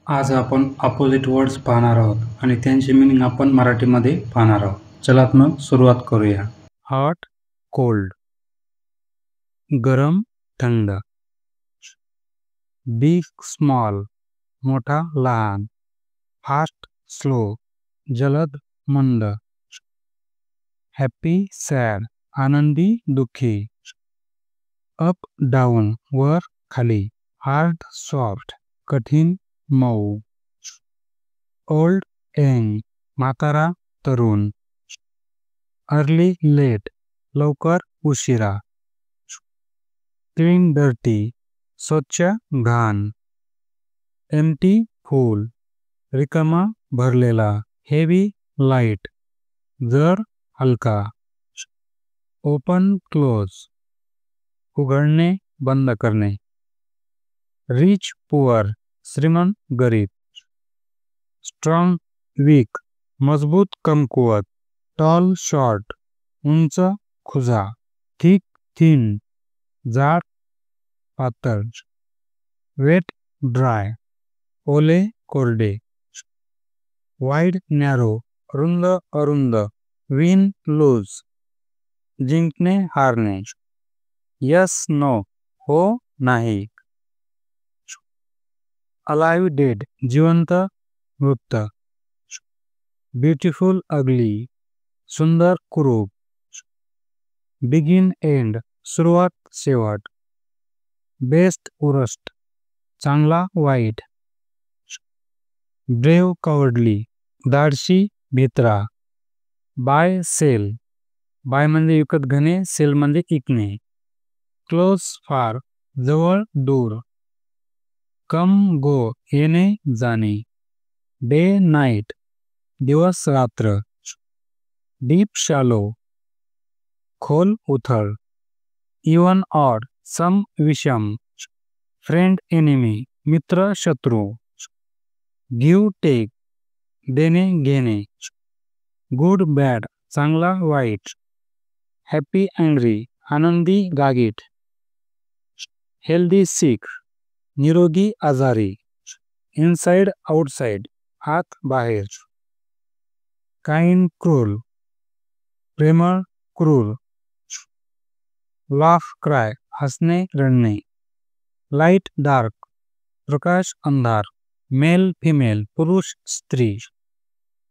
आज आपण opposite words पाहणार आहोत आणि त्यांची मीनिंग आपण मराठीमध्ये पाहणार आहोत. चला तर मग सुरुवात करूया. हॉट कोल्ड, गरम थंड, बिग स्मॉल मोठा लहान, फास्ट स्लो जलद मंद, हॅपी सॅड आनंदी दुःखी, अप डाऊन वर खाली, हार्ड सॉफ्ट कठीण मऊ, ओल्ड यंग म्हातारा तरुण, अर्ली लेट लवकर उशिरा, क्लीन डर्टी स्वच्छ घाण, एम्प्टी फुल रिकामा भरलेला, हेवी लाईट जड हलका, ओपन क्लोज उघडणे बंद करणे, रिच पुअर श्रीमंत गरीब, स्ट्रॉंग वीक मजबूत कमकुवत, टॉल शॉर्ट उंच खुजा, थिक थिन जाड पातळ, वेट ड्राय ओले कोरडे, वाईड नॅरो रुंद अरुंद, विन लूज जिंकणे हारणे, यस नो हो नाही, अलाइव डेड जिवंत मृत, ब्युटिफुल अगली सुंदर कुरूप, बिगिन एंड सुरुवात शेवट, बेस्ट उरस्ट चांगला वाईट, ब्रेव कॉवर्डली धाडसी भित्रा, बाय सेल बाय म्हणजे विकत घेणे, सेल म्हणजे विकणे, क्लोज फार जवळ दूर, कम गो येणे जाणे, डे नाईट दिवस रात्र, डीप शॅलो खोल उथळ, इवन ऑड सम विषम, फ्रेंड एनिमी मित्र शत्रू, गिव टेक देणे घेणे, गुड बॅड चांगला वाईट, हॅपी अँग्री आनंदी गागीट, हेल्दी सिक निरोगी आजारी, इनसाइड आउटसाइड आत बाहेर, काइंड क्रूर प्रेमळ क्रूर, लाफ क्राय हसणे रडणे, लाईट डार्क प्रकाश अंधार, मेल फिमेल पुरुष स्त्री,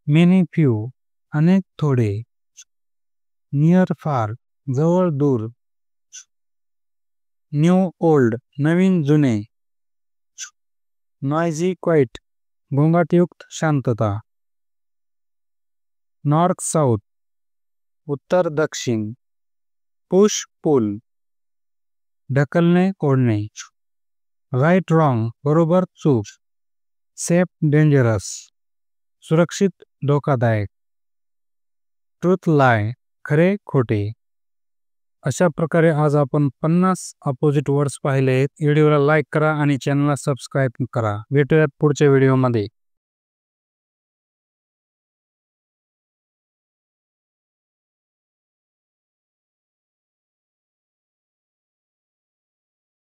मेनी फ्यू अनेक थोडे, नियर फार जवळ दूर, न्यू ओल्ड नवीन जुने, नॉइजी क्वाइट गोंगाटयुक्त शांतता, नॉर्थ साऊथ उत्तर दक्षिण, पुश पुल ढकलणे ओढणे, राईट रॉंग बरोबर चूक, सेफ डेंजरस सुरक्षित धोकादायक, ट्रूथ लाय खरे खोटे. अशा प्रकारे आज आपण 50 अपोजिट वर्ड्स पाहिले आहेत. व्हिडिओला लाईक करा आणि चॅनलला सबस्क्राईब करा. भेटूयात पुढच्या व्हिडिओमध्ये.